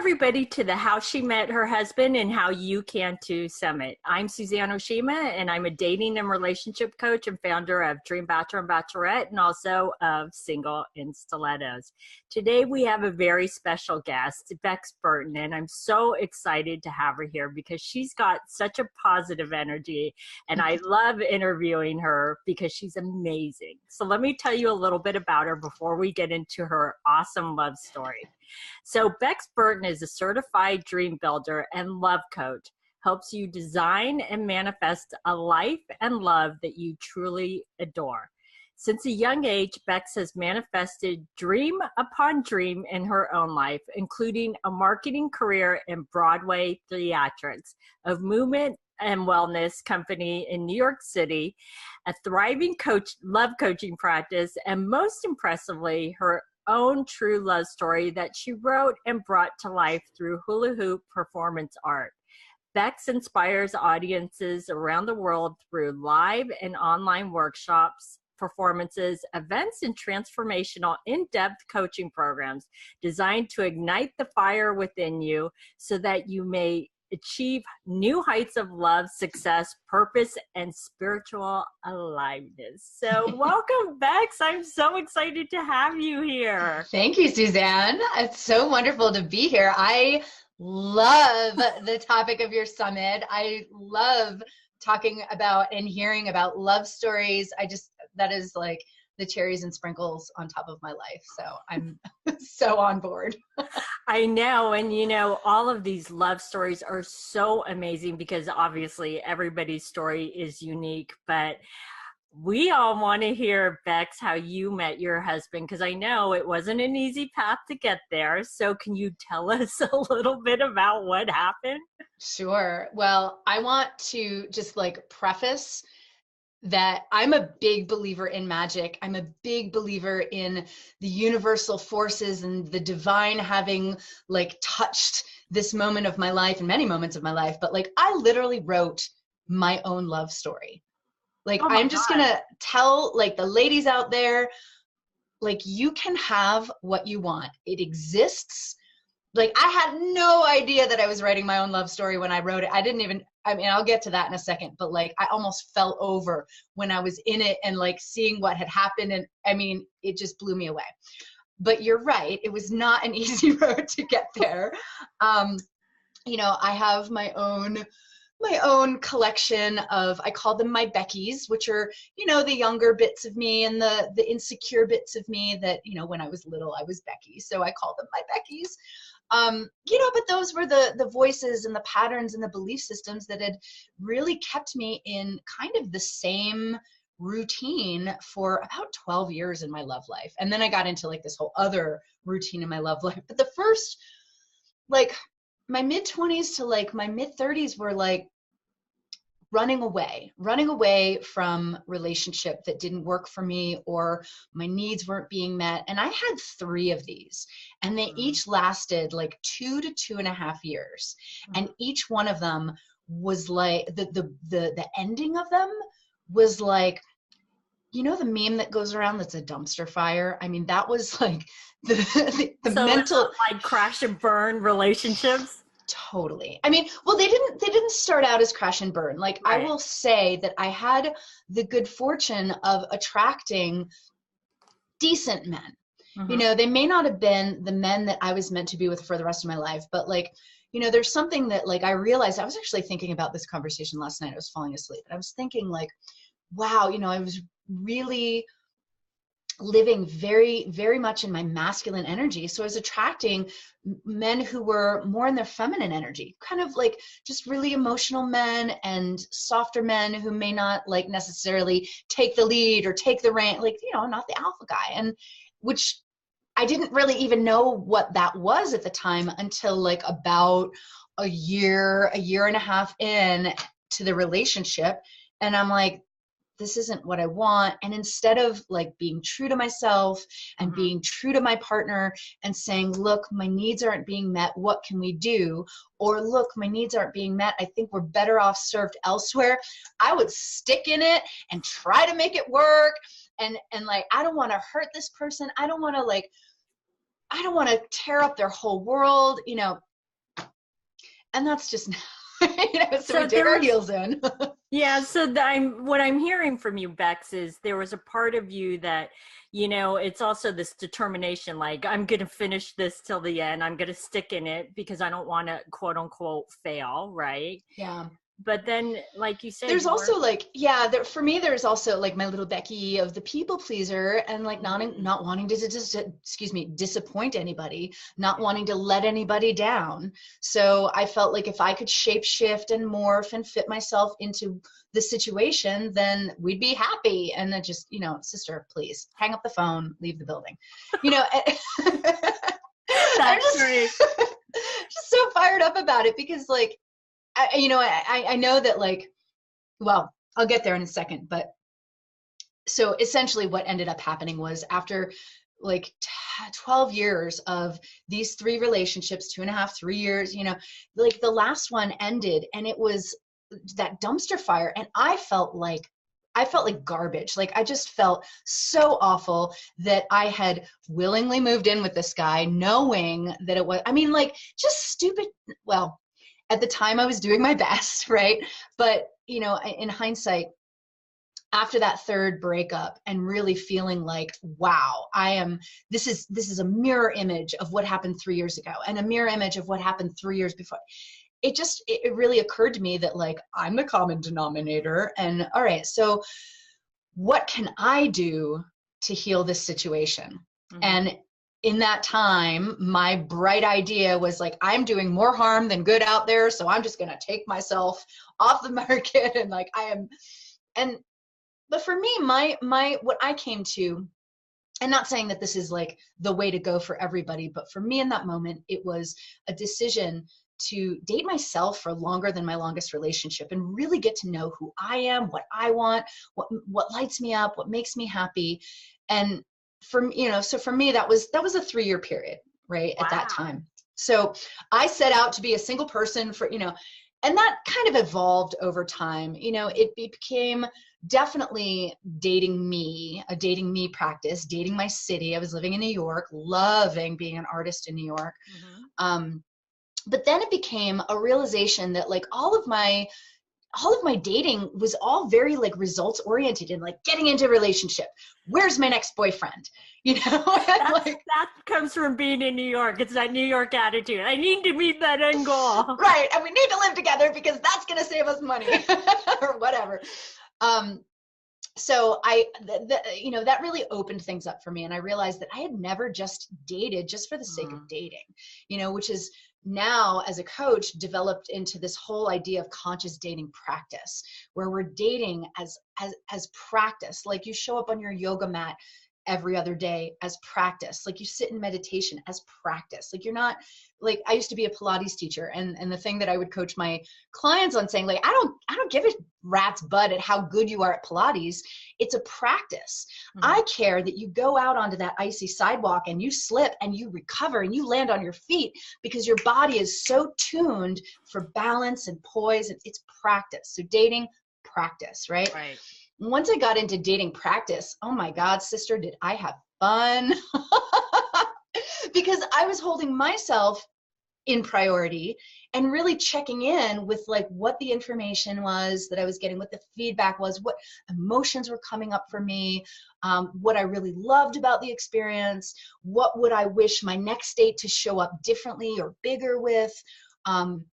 everybody to the How She Met Her Husband and How You Can Too Summit. I'm Suzanne Oshima, and I'm a dating and relationship coach and founder of Dream Bachelor and Bachelorette, and also of Single in Stilettos. Today we have a very special guest, Bex Burton, and I'm so excited to have her here because she's got such a positive energy, and I love interviewing her because she's amazing. So let me tell you a little bit about her before we get into her awesome love story. So Bex Burton is a certified dream builder and love coach, helps you design and manifest a life and love that you truly adore. Since a young age, Bex has manifested dream upon dream in her own life, including a marketing career in Broadway theatrics, a movement and wellness company in New York City, a thriving love coaching practice, and most impressively, her own true love story that she wrote and brought to life through hula hoop performance art. Bex inspires audiences around the world through live and online workshops, performances, events, and transformational in-depth coaching programs designed to ignite the fire within you so that you may achieve new heights of love, success, purpose, and spiritual aliveness. So welcome, Bex. I'm so excited to have you here. Thank you, Suzanne. It's so wonderful to be here. I love the topic of your summit. I love talking about and hearing about love stories. That is like the cherries and sprinkles on top of my life. So I'm so on board. I know. And you know, all of these love stories are so amazing because obviously everybody's story is unique, but we all want to hear, Bex, how you met your husband, because I know it wasn't an easy path to get there. So can you tell us a little bit about what happened? Sure. Well, I want to just preface that I'm a big believer in magic. I'm a big believer in the universal forces and the divine having touched this moment of my life and many moments of my life. But I literally wrote my own love story. I'm just going to tell the ladies out there, you can have what you want. It exists. I had no idea that I was writing my own love story when I wrote it. I'll get to that in a second, but I almost fell over when I was in it and seeing what had happened. And it just blew me away. But you're right. It was not an easy road to get there. I have my own collection of, I call them my Beckies, which are, the younger bits of me and the insecure bits of me that, when I was little, I was Becky. So I call them my Beckies. But those were the voices and the patterns and the belief systems that had really kept me in kind of the same routine for about 12 years in my love life. And then I got into this whole other routine in my love life. But the first, my mid-20s to my mid-30s were running away from relationship that didn't work for me or my needs weren't being met. And I had 3 of these, and they each lasted 2 to 2.5 years. And each one of them was the ending of them was the meme that goes around that's a dumpster fire. That was the so mental crash and burn relationships. Totally. They didn't start out as crash and burn. Right. I will say that I had the good fortune of attracting decent men. Mm-hmm. They may not have been the men that I was meant to be with for the rest of my life, but there's something that I realized. I was actually thinking about this conversation last night. I was falling asleep, and I was thinking wow, I was really living very, very much in my masculine energy. So I was attracting men who were more in their feminine energy, kind of just really emotional men and softer men who may not necessarily take the lead or take the reign, not the alpha guy. And which I didn't really even know what that was at the time until about a year and a half in to the relationship. And I'm this isn't what I want. And instead of being true to myself and being true to my partner and saying, look, my needs aren't being met, what can we do? Or look, my needs aren't being met, I think we're better off served elsewhere. I would stick in it and try to make it work. And I don't want to hurt this person. I don't want to tear up their whole world. And that's just, so we dig our heels in. Yeah. So what I'm hearing from you, Bex, is there was a part of you that, it's also this determination, like, I'm going to finish this till the end. I'm going to stick in it because I don't want to, quote unquote, fail. Right. Yeah. But then, like you said, there's also like, for me, there's also like my little Becky of the people pleaser, and like not wanting to disappoint anybody, not wanting to let anybody down. So I felt like if I could shape shift and morph and fit myself into the situation, then we'd be happy. And then just, sister, please hang up the phone, leave the building. I'm just, just so fired up about it because like, I know that like, well, I'll get there in a second, but so essentially what ended up happening was after like 12 years of these 3 relationships, 2.5, 3 years, like the last one ended and it was that dumpster fire. And I felt like garbage. Like I just felt so awful that I had willingly moved in with this guy knowing that it was, just stupid. Well, at the time I was doing my best, right? But, in hindsight, after that 3rd breakup and really feeling like, wow, this is a mirror image of what happened 3 years ago and a mirror image of what happened 3 years before. It really occurred to me that like, I'm the common denominator. And all right, so what can I do to heal this situation? Mm-hmm. And in that time, my bright idea was like, I'm doing more harm than good out there. So I'm just going to take myself off the market. And like, but for me, what I came to, and not saying that this is like the way to go for everybody, but for me in that moment, it was a decision to date myself for longer than my longest relationship and really get to know who I am, what I want, what lights me up, what makes me happy. And for me, that was a 3-year period, right? Wow. At that time. So I set out to be a single person for, and that kind of evolved over time. It became definitely dating me practice, dating my city. I was living in New York, loving being an artist in New York. Mm-hmm. But then it became a realization that like all of my dating was all very like results oriented and like getting into a relationship. Where's my next boyfriend? That comes from being in New York. It's that New York attitude. I need to meet that end goal. Right. And we need to live together because that's going to save us money or whatever. So that really opened things up for me. And I realized that I had never just dated just for the sake of dating, which is now as a coach developed into this whole idea of conscious dating practice, where we're dating as practice. Like you show up on your yoga mat every other day as practice. Like you sit in meditation as practice. Like you're not like, I used to be a Pilates teacher, and the thing that I would coach my clients on saying like, I don't give a rat's butt at how good you are at Pilates. It's a practice. Mm-hmm. I care that you go out onto that icy sidewalk and you slip and you recover and you land on your feet because your body is so tuned for balance and poise, and it's practice. So dating practice, right? Right. Once I got into dating practice, oh my God, sister, did I have fun? Because I was holding myself in priority and really checking in with like what the information was that I was getting, what the feedback was, what emotions were coming up for me, what I really loved about the experience, what would I wish my next date to show up differently or bigger with, and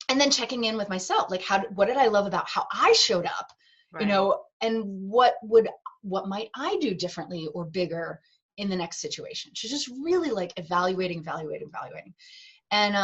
then checking in with myself, like what did I love about how I showed up, right. And what might I do differently or bigger in the next situation. So just really like evaluating. And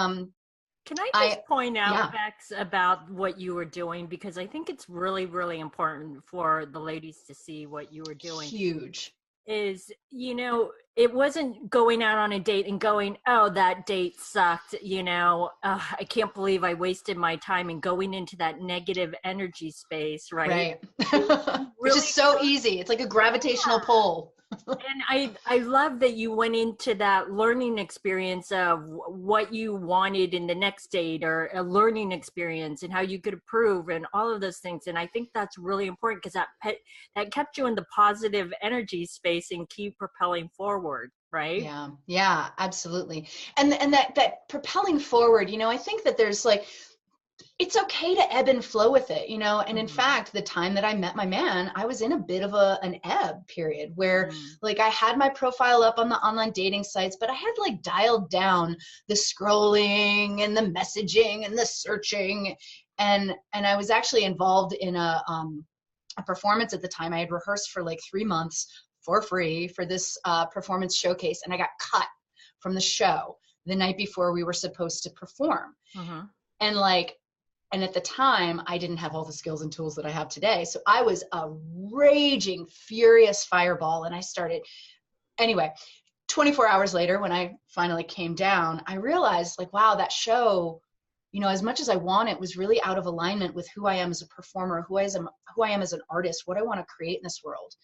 can I just point out, Bex, about what you were doing? Because I think it's really, really important for the ladies to see what you were doing. Huge. Is, it wasn't going out on a date and going, oh, that date sucked. I can't believe I wasted my time, and going into that negative energy space, right? Right. Which is so easy. It's like a gravitational pull. And I love that you went into that learning experience of what you wanted in the next date, or a learning experience and how you could improve and all of those things. And I think that's really important, because that kept you in the positive energy space and keep propelling forward, right? Yeah, yeah, absolutely. And that propelling forward, I think that there's like, it's okay to ebb and flow with it, and in Mm-hmm. fact, the time that I met my man, I was in a bit of an ebb period where like I had my profile up on the online dating sites, but I had like dialed down the scrolling and the messaging and the searching, and I was actually involved in a performance at the time. I had rehearsed for like 3 months for free for this performance showcase, and I got cut from the show the night before we were supposed to perform. Mm-hmm. And like, and at the time, I didn't have all the skills and tools that I have today. So I was a raging, furious fireball. And I started, anyway, 24 hours later, when I finally came down, I realized like, wow, that show, as much as I want it, was really out of alignment with who I am as a performer, who I am as an artist, what I want to create in this world.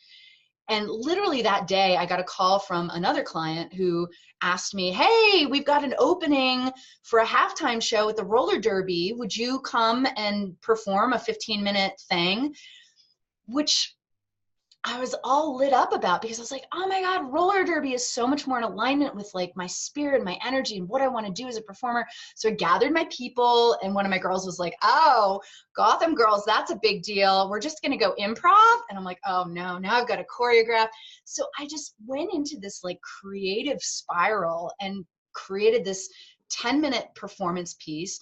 And literally that day, I got a call from another client who asked me, hey, we've got an opening for a halftime show at the roller derby. Would you come and perform a 15-minute thing? Which I was all lit up about, because I was like, oh my God, roller derby is so much more in alignment with like my spirit and my energy and what I want to do as a performer. So I gathered my people, and one of my girls was like, oh, Gotham girls, that's a big deal. We're just going to go improv. And I'm like, oh no, now I've got to choreograph. So I just went into this like creative spiral and created this 10-minute performance piece.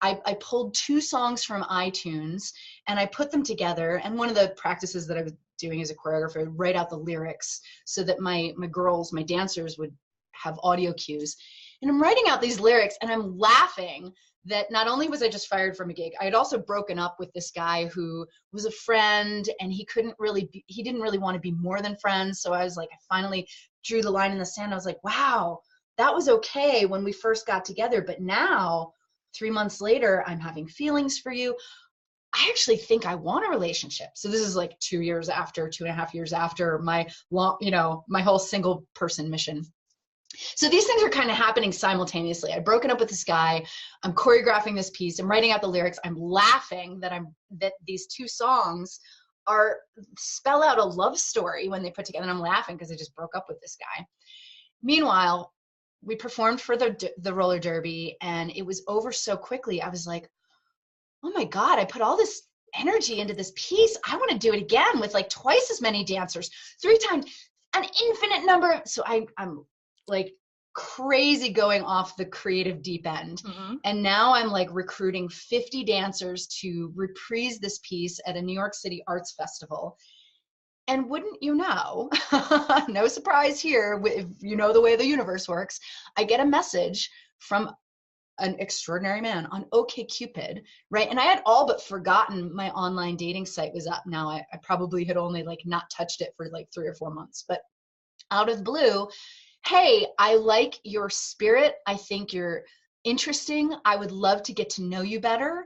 I pulled 2 songs from iTunes and I put them together. And one of the practices that I was doing as a choreographer, write out the lyrics so that my girls, my dancers, would have audio cues. And I'm writing out these lyrics and I'm laughing that not only was I just fired from a gig, I had also broken up with this guy who was a friend, and he didn't really want to be more than friends. So I was like, I finally drew the line in the sand. I was like, wow, that was okay when we first got together, but now 3 months later, I'm having feelings for you. I actually think I want a relationship. So this is like 2.5 years after my my whole single person mission. So these things are kind of happening simultaneously. I'd broken up with this guy. I'm choreographing this piece. I'm writing out the lyrics. I'm laughing that these 2 songs spell out a love story when they put together. And I'm laughing because I just broke up with this guy. Meanwhile, we performed for the roller derby, and it was over so quickly. I was like, oh my God, I put all this energy into this piece. I want to do it again with like twice as many dancers, 3 times, an infinite number. So I'm like crazy going off the creative deep end. Mm-hmm. And now I'm like recruiting 50 dancers to reprise this piece at a New York City arts festival. And wouldn't you know, no surprise here, if you know the way the universe works, I get a message from an extraordinary man on OkCupid, right? And I had all but forgotten my online dating site was up. Now I probably had only like not touched it for like 3 or 4 months, but out of the blue, hey, I like your spirit. I think you're interesting. I would love to get to know you better.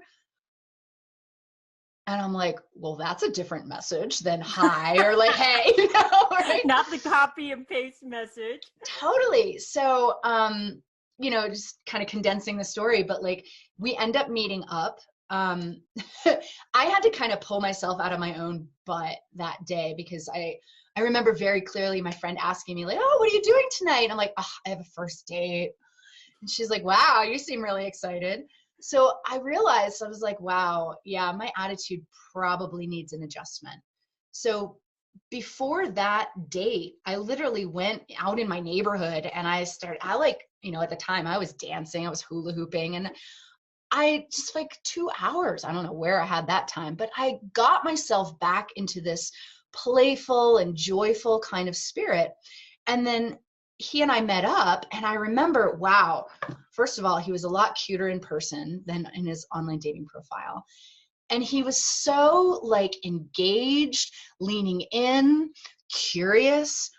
And I'm like, well, that's a different message than hi or like, hey, right? Not the copy and paste message. Totally. So, just kind of condensing the story, but like we end up meeting up. I had to kind of pull myself out of my own butt that day, because I remember very clearly my friend asking me like, oh, what are you doing tonight? I'm like, oh, I have a first date. And she's like, wow, you seem really excited. So I realized, I was like, wow, yeah, my attitude probably needs an adjustment. So before that date, I literally went out in my neighborhood and at the time I was dancing, I was hula hooping, and I just like 2 hours, I don't know where I had that time, but I got myself back into this playful and joyful kind of spirit. And then he and I met up, and I remember, wow, first of all, he was a lot cuter in person than in his online dating profile. And he was so like engaged, leaning in, curious.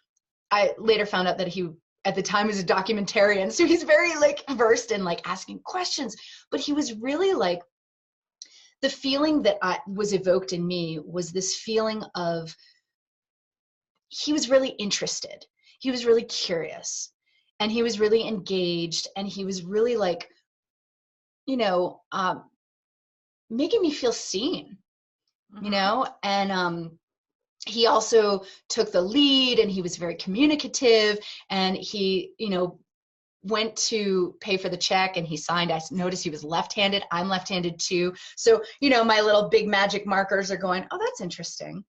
I later found out that he at the time was a documentarian. So he's very like versed in like asking questions, but he was really like, the feeling that was evoked in me was this feeling of he was really interested. He was really curious, and he was really engaged, and he was really like, making me feel seen, and he also took the lead, and he was very communicative, and he, went to pay for the check and he signed. I noticed he was left-handed. I'm left-handed too. So, my little big magic markers are going, oh, that's interesting.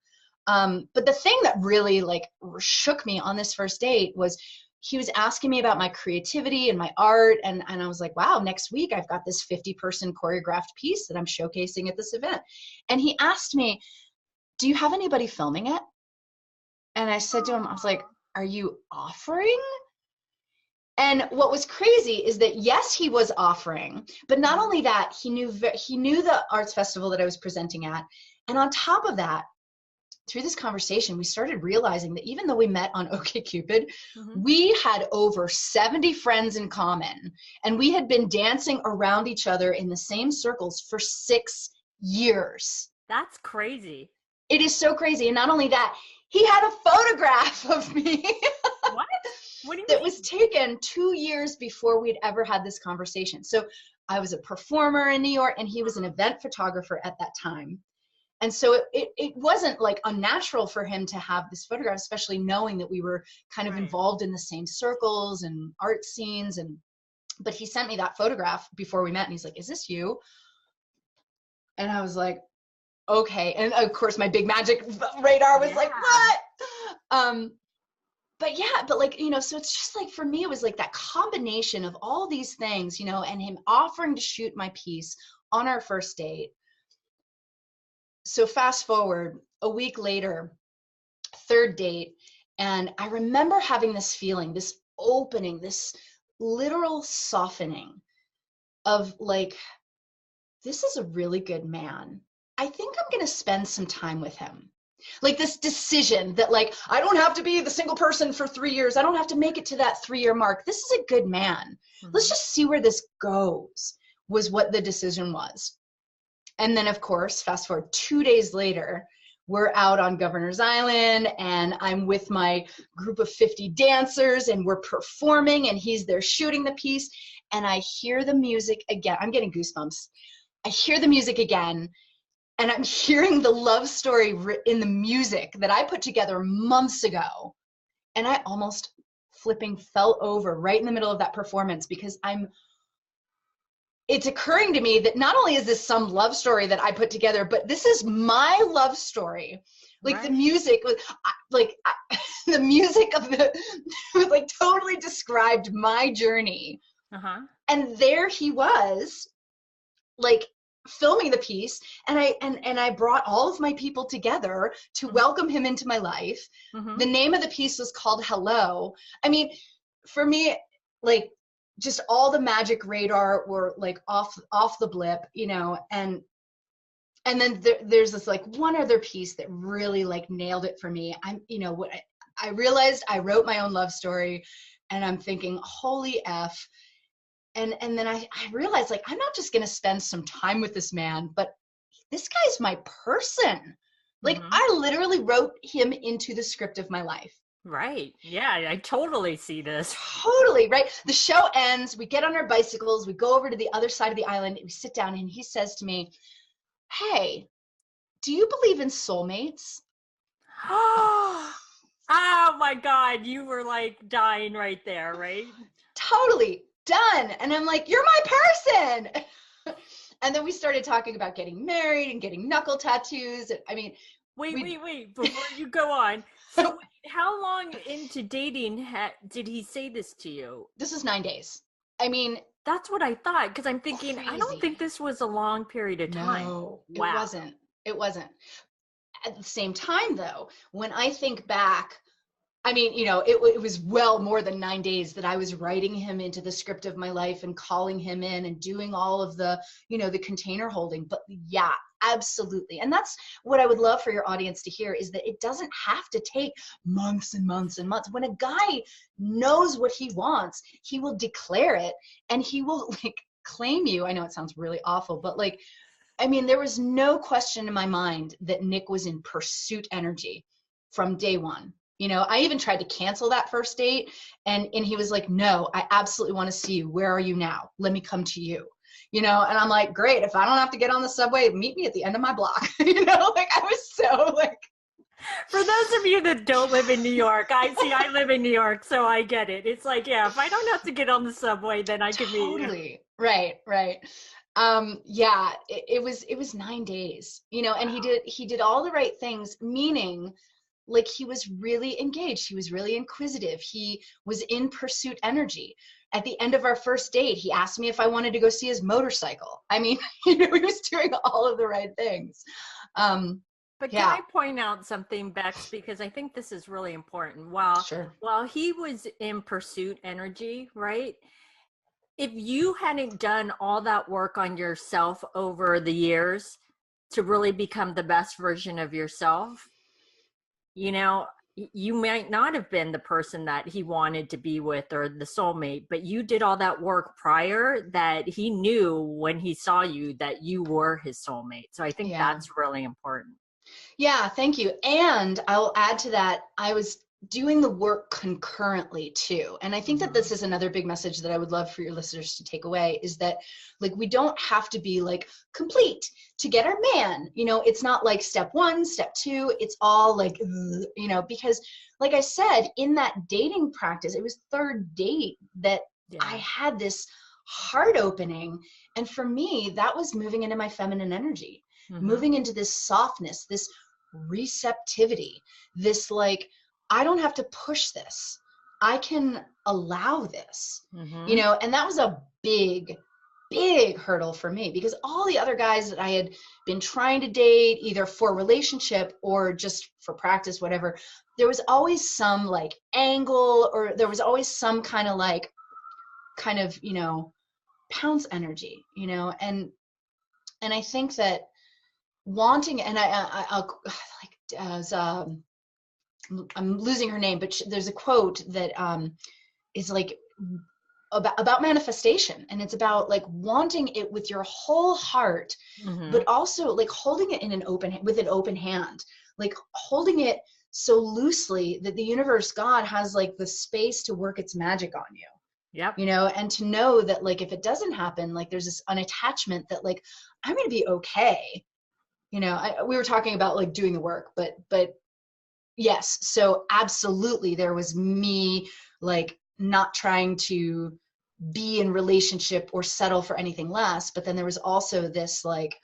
But the thing that really like shook me on this first date was he was asking me about my creativity and my art. And I was like, wow, next week I've got this 50-person choreographed piece that I'm showcasing at this event. And he asked me, do you have anybody filming it? And I said to him, I was like, are you offering? And what was crazy is that, yes, he was offering, but not only that, he knew the arts festival that I was presenting at. And on top of that, through this conversation, we started realizing that even though we met on OkCupid, we had over 70 friends in common, and we had been dancing around each other in the same circles for 6 years. That's crazy. It is so crazy. And not only that, he had a photograph of me. What? What do you that mean? was taken 2 years before we'd ever had this conversation. So I was a performer in New York, and he was an event photographer at that time. And so it wasn't like unnatural for him to have this photograph, especially knowing that we were kind of involved in the same circles and art scenes. But he sent me that photograph before we met, and he's like, is this you? And I was like, okay. And of course my big magic radar was like, what? But like, so it's just like, for me, it was like that combination of all these things, and him offering to shoot my piece on our first date. So fast forward a week later, third date, and I remember having this feeling, this opening, this literal softening of like, this is a really good man. I think I'm going to spend some time with him. Like this decision that like, I don't have to be the single person for 3 years. I don't have to make it to that 3-year mark. This is a good man. Let's just see where this goes, was what the decision was. And then of course, fast forward 2 days later, we're out on Governor's Island, and I'm with my group of 50 dancers, and we're performing, and he's there shooting the piece. And I hear the music again. I'm getting goosebumps. I hear the music again. And I'm hearing the love story in the music that I put together months ago. And I almost flipping fell over right in the middle of that performance, because it's occurring to me that not only is this some love story that I put together, but this is my love story. Like the music was the music of like totally described my journey. And there he was, like, filming the piece, and I brought all of my people together to welcome him into my life. The name of the piece was called Hello. I mean, for me, like, just all the magic radar were like off the blip, and then there's this like one other piece that really like nailed it for me. I realized I wrote my own love story, and I'm thinking, holy F. And then I realized, like, I'm not just going to spend some time with this man, but this guy's my person. Like, I literally wrote him into the script of my life. Right. Yeah, I totally see this. Totally, right? The show ends. We get on our bicycles. We go over to the other side of the island. We sit down, and he says to me, hey, do you believe in soulmates? Oh my God. You were like dying right there, right? Totally. Done. And I'm like, you're my person. And then we started talking about getting married and getting knuckle tattoos. I mean, wait, before you go on. So how long into dating did he say this to you? This is 9 days. I mean, that's what I thought, because I'm thinking, crazy. I don't think this was a long period of time. No, wow. It wasn't. At the same time, though, when I think back, I mean, it was well more than 9 days that I was writing him into the script of my life and calling him in and doing all of the, the container holding. But yeah, absolutely. And that's what I would love for your audience to hear, is that it doesn't have to take months and months and months. When a guy knows what he wants, he will declare it, and he will like claim you. I know it sounds really awful, but like, I mean, there was no question in my mind that Nick was in pursuit energy from day one. I even tried to cancel that first date, and he was like, no, I absolutely want to see you. Where are you now? Let me come to you. And I'm like, great. If I don't have to get on the subway, meet me at the end of my block. Like I was so like. For those of you that don't live in New York, I live in New York, so I get it. It's like, yeah, if I don't have to get on the subway, then I can meet you. Totally. Right. Yeah, it was 9 days, and he did all the right things, meaning like he was really engaged. He was really inquisitive. He was in pursuit energy. At the end of our first date, he asked me if I wanted to go see his motorcycle. I mean, he was doing all of the right things. But yeah. can I point out something, Bex, because I think this is really important. Sure. While he was in pursuit energy, right? If you hadn't done all that work on yourself over the years to really become the best version of yourself, you might not have been the person that he wanted to be with or the soulmate, but you did all that work prior that he knew when he saw you that you were his soulmate. So I think that's really important. Yeah, thank you. And I will add to that, I was doing the work concurrently too. And I think that this is another big message that I would love for your listeners to take away, is that like we don't have to be like complete to get our man. It's not like step 1, step 2, it's all like because like I said, in that dating practice, it was third date that I had this heart opening, and for me that was moving into my feminine energy, moving into this softness, this receptivity, this like, I don't have to push this. I can allow this, and that was a big, big hurdle for me, because all the other guys that I had been trying to date, either for relationship or just for practice, whatever, there was always some like angle, or there was always some kind of, pounce energy, and I think that wanting, and I'll like, as I'm losing her name, but there's a quote that is like about manifestation, and it's about like wanting it with your whole heart, but also like holding it with an open hand, like holding it so loosely that the universe, God, has like the space to work its magic on you. Yep. And to know that like if it doesn't happen, like there's this unattachment that like I'm going to be okay. We were talking about like doing the work, but yes. So absolutely, there was me like not trying to be in relationship or settle for anything less. But then there was also this like,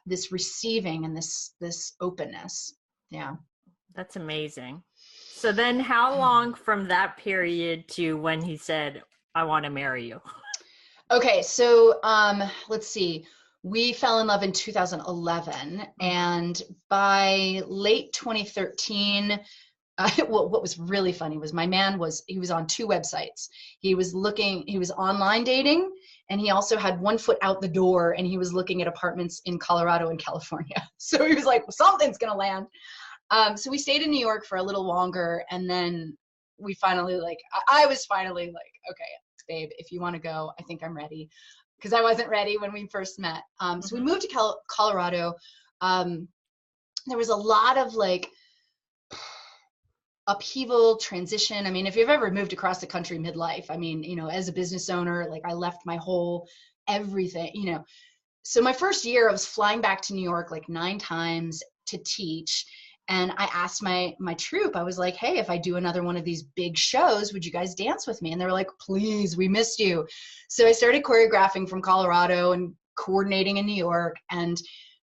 this receiving and this openness. Yeah. That's amazing. So then how long from that period to when he said, I want to marry you? Okay. So let's see. We fell in love in 2011, and by late 2013, what was really funny was my man he was on 2 websites. He was online dating, and he also had one foot out the door, and he was looking at apartments in Colorado and California. So he was like, well, something's going to land. So we stayed in New York for a little longer, and then we finally I was finally like, okay, babe, if you want to go, I think I'm ready. Because I wasn't ready when we first met. So we moved to Colorado. There was a lot of like upheaval, transition. I mean, if you've ever moved across the country midlife, I mean, as a business owner, like I left my whole everything, So my first year, I was flying back to New York like 9 times to teach. And I asked my troupe, I was like, hey, if I do another one of these big shows, would you guys dance with me? And they were like, please, we missed you. So I started choreographing from Colorado and coordinating in New York. And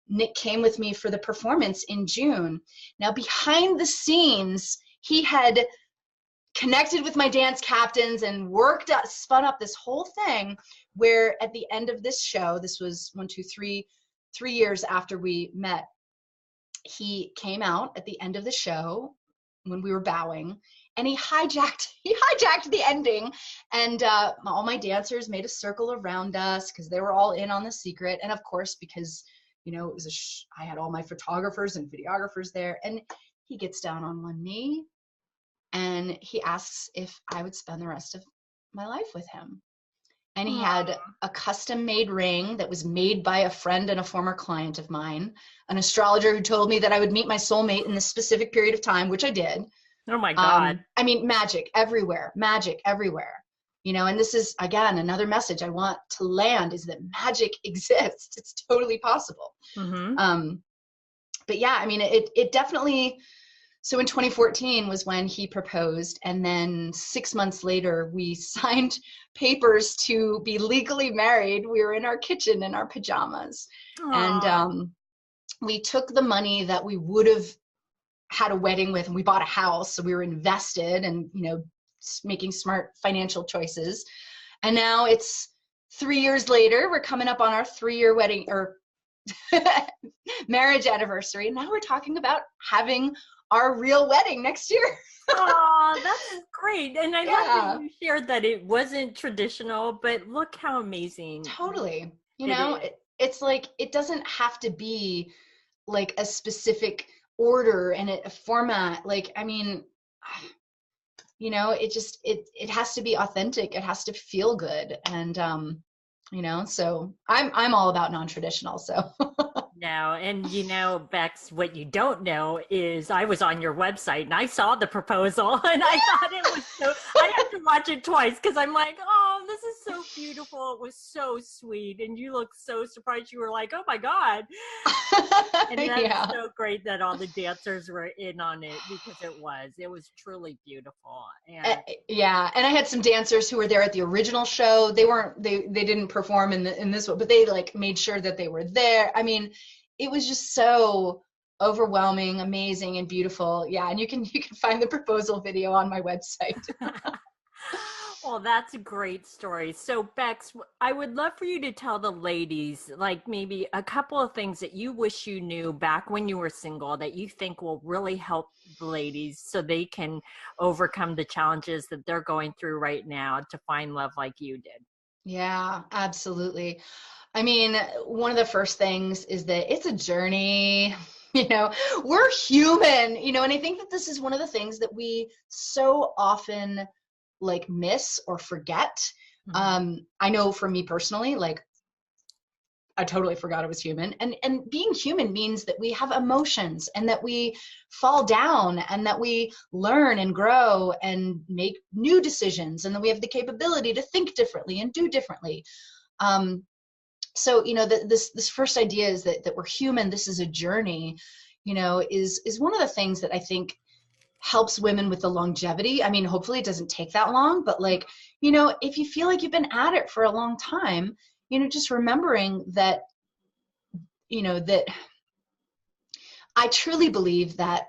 Nick came with me for the performance in June. Now, behind the scenes, he had connected with my dance captains and spun up this whole thing where at the end of this show, this was 3 years after we met, he came out at the end of the show when we were bowing, and he hijacked the ending, and all my dancers made a circle around us because they were all in on the secret. And of course, because it was I had all my photographers and videographers there, and he gets down on one knee and he asks if I would spend the rest of my life with him. and he Aw. had a custom made ring that was made by a friend and a former client of mine, an astrologer who told me that I would meet my soulmate in this specific period of time, which I did. Oh my God. I mean, magic everywhere, magic everywhere. You know, and this is, again, another message I want to land, is that magic exists. It's totally possible. Mm-hmm. But yeah, I mean, it definitely, so in 2014 was when he proposed. And then 6 months later, we signed papers to be legally married. We were in our kitchen in our pajamas. Aw. And we took the money that we would have had a wedding with, and we bought a house. So we were invested and, you know, making smart financial choices. And now it's 3 years later, we're coming up on our 3-year wedding or marriage anniversary. Now we're talking about having our real wedding next year. Oh, that's great. And I love Yeah, that you shared that it wasn't traditional, but look how amazing totally. You it know, is. it's like, it doesn't have to be like a specific order and a format. Like, I mean, you know, it just, it has to be authentic. It has to feel good. And, you know, so I'm all about non-traditional. So No, and you know, Bex, what you don't know is I was on your website and I saw the proposal and I thought it was so, I have to watch it twice because I'm like, oh, this is so beautiful. It was so sweet. And you look so surprised. You were like, oh my God. And that's yeah. so great that all the dancers were in on it because it was truly beautiful. And Yeah, and I had some dancers who were there at the original show. They didn't perform in this one, but they like made sure that they were there. I mean, it was just so overwhelming, amazing, and beautiful. Yeah, and you can find the proposal video on my website. well, that's a great story. So, Bex, I would love for you to tell the ladies, like maybe a couple of things that you wish you knew back when you were single that you think will really help the ladies so they can overcome the challenges that they're going through right now to find love like you did. Yeah, absolutely. I mean, one of the first things is that it's a journey. You know, we're human, you know, and I think that this is one of the things that we so often like miss or forget. Mhm. I know for me personally, like I totally forgot I was human. And being human means that we have emotions and that we fall down and that we learn and grow and make new decisions and that we have the capability to think differently and do differently. So, you know, this first idea is that we're human. This is a journey, you know, is one of the things that I think helps women with the longevity. I mean, hopefully it doesn't take that long, but like, you know, if you feel like you've been at it for a long time, you know, just remembering that, you know, that I truly believe that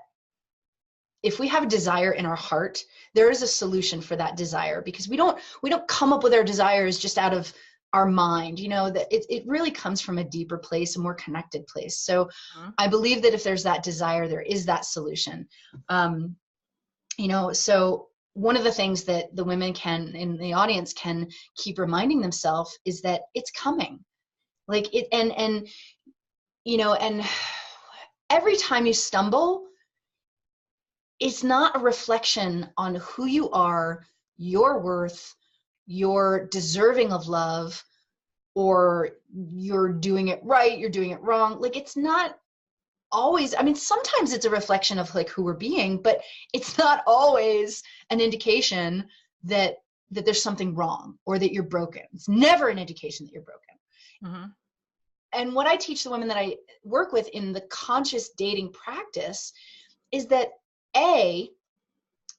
if we have a desire in our heart, there is a solution for that desire, because we don't come up with our desires just out of our mind, you know, that it really comes from a deeper place, a more connected place. So Mhm. I believe that if there's that desire, there is that solution. You know, so one of the things that the women can in the audience can keep reminding themselves is that it's coming. Like it, and you know, and every time you stumble, it's not a reflection on who you are, your worth, you're deserving of love, or you're doing it right, you're doing it wrong. Like it's not always, I mean, sometimes it's a reflection of like who we're being, but it's not always an indication that there's something wrong or that you're broken. It's never an indication that you're broken. Mhm. And what I teach the women that I work with in the conscious dating practice is that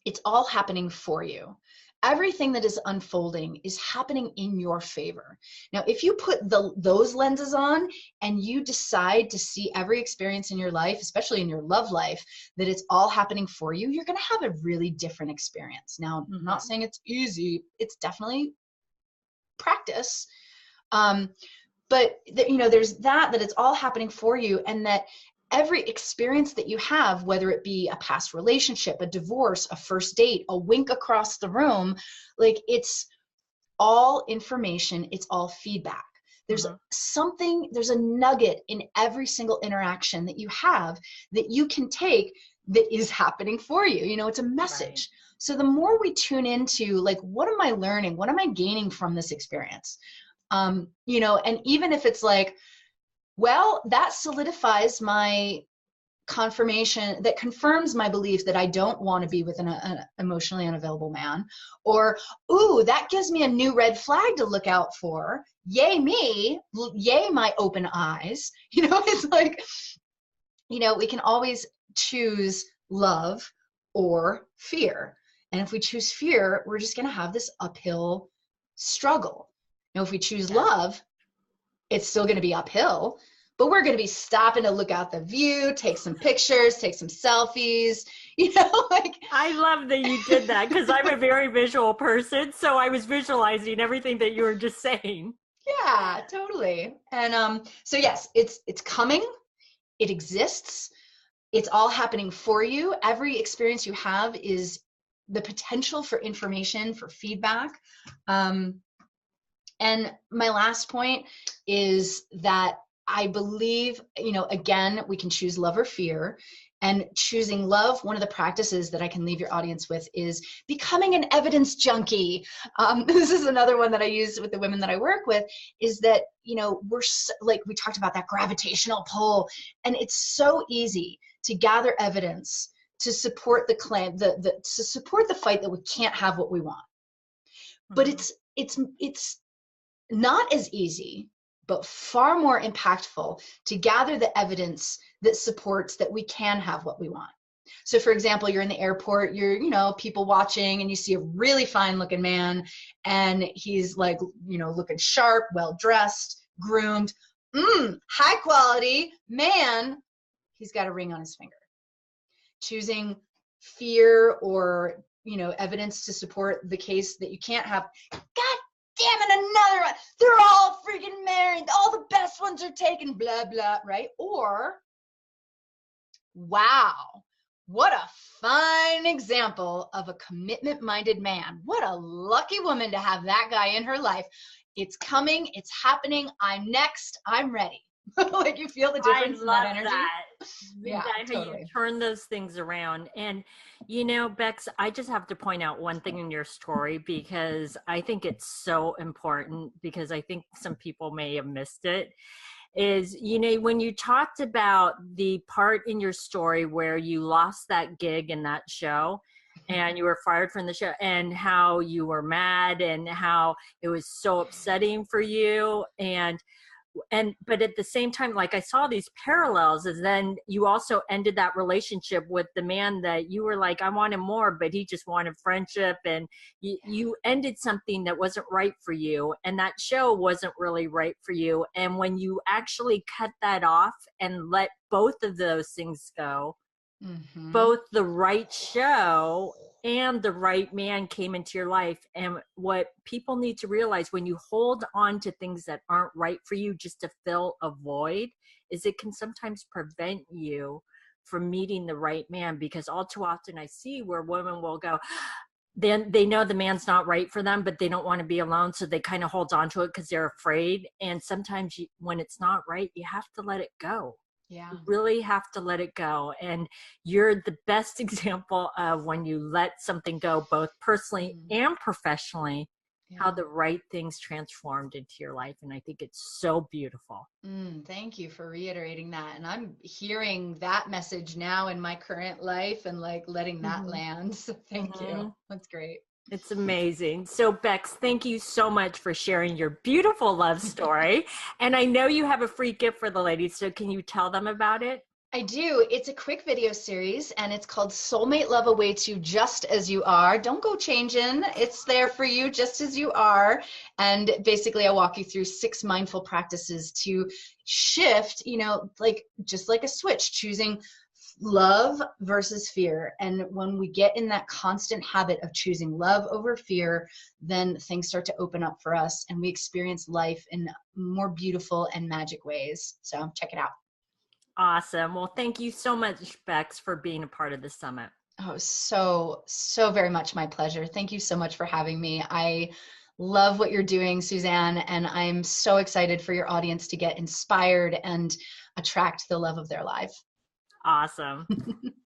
it's all happening for you. Everything that is unfolding is happening in your favor. Now, if you put those lenses on and you decide to see every experience in your life, especially in your love life, that it's all happening for you, you're going to have a really different experience. Now, I'm not Mhm. saying it's easy. It's definitely practice. But you know, there's that it's all happening for you, and that every experience that you have, whether it be a past relationship, a divorce, a first date, a wink across the room, like it's all information, it's all feedback. There's Mhm. there's a nugget in every single interaction that you have that you can take that is happening for you. You know, it's a message. Right. So the more we tune into like, what am I learning? What am I gaining from this experience? You know, and even if it's like, well, that solidifies my confirmation, that confirms my belief that I don't want to be with an emotionally unavailable man, or, ooh, that gives me a new red flag to look out for. Yay me, yay my open eyes. You know, it's like, you know, we can always choose love or fear. And if we choose fear, we're just going to have this uphill struggle. Now, if we choose love, it's still going to be uphill, but we're going to be stopping to look out the view, take some pictures, take some selfies, you know, like. I love that you did that because I'm a very visual person. So I was visualizing everything that you were just saying. Yeah, totally. And so yes, it's coming. It exists. It's all happening for you. Every experience you have is the potential for information, for feedback. And my last point is that I believe, you know, again, we can choose love or fear. And choosing love, one of the practices that I can leave your audience with is becoming an evidence junkie. This is another one that I use with the women that I work with, is that, you know, we're like, we talked about that gravitational pull, and it's so easy to gather evidence to support the claim, to support the fight that we can't have what we want. But it's not as easy, but far more impactful to gather the evidence that supports that we can have what we want. So for example, you're in the airport, you're, you know, people watching, and you see a really fine looking man, and he's like, you know, looking sharp, well dressed, groomed, high quality man. He's got a ring on his finger. Choosing fear or, you know, evidence to support the case that you can't have. God damn it, another one. They're all freaking married. All the best ones are taken, blah, blah, right? Or, wow, what a fine example of a commitment-minded man. What a lucky woman to have that guy in her life. It's coming. It's happening. I'm next. I'm ready. Like, you feel the difference in that energy? That. Yeah, totally. How you turn those things around. And, you know, Bex, I just have to point out one thing in your story because I think it's so important, because I think some people may have missed it, is, you know, when you talked about the part in your story where you lost that gig in that show and you were fired from the show, and how you were mad and how it was so upsetting for you, but at the same time, like, I saw these parallels, as then you also ended that relationship with the man that you were like, I wanted more, but he just wanted friendship, and you ended something that wasn't right for you, and that show wasn't really right for you. And when you actually cut that off and let both of those things go, both the right show and the right man came into your life. And what people need to realize, when you hold on to things that aren't right for you just to fill a void, is it can sometimes prevent you from meeting the right man. Because all too often I see where women will go, then they know the man's not right for them, but they don't want to be alone, so they kind of hold on to it because they're afraid. And sometimes when it's not right, you have to let it go. Yeah. You really have to let it go. And you're the best example of when you let something go, both personally and professionally, how the right things transformed into your life. And I think it's so beautiful. Thank you for reiterating that. And I'm hearing that message now in my current life, and like letting that land. So thank you. That's great. It's amazing. So Bex, thank you so much for sharing your beautiful love story. And I know you have a free gift for the ladies, so can you tell them about it? I do. It's a quick video series, and it's called Soulmate Love Awaits You Just As You Are. Don't go changing. It's there for you just as you are. And basically I walk you through 6 mindful practices to shift, you know, like just like a switch, choosing love versus fear. And when we get in that constant habit of choosing love over fear, then things start to open up for us, and we experience life in more beautiful and magic ways. So check it out. Awesome. Well, thank you so much, Bex, for being a part of the summit. Oh, so very much my pleasure. Thank you so much for having me. I love what you're doing, Suzanne, and I'm so excited for your audience to get inspired and attract the love of their life. Awesome.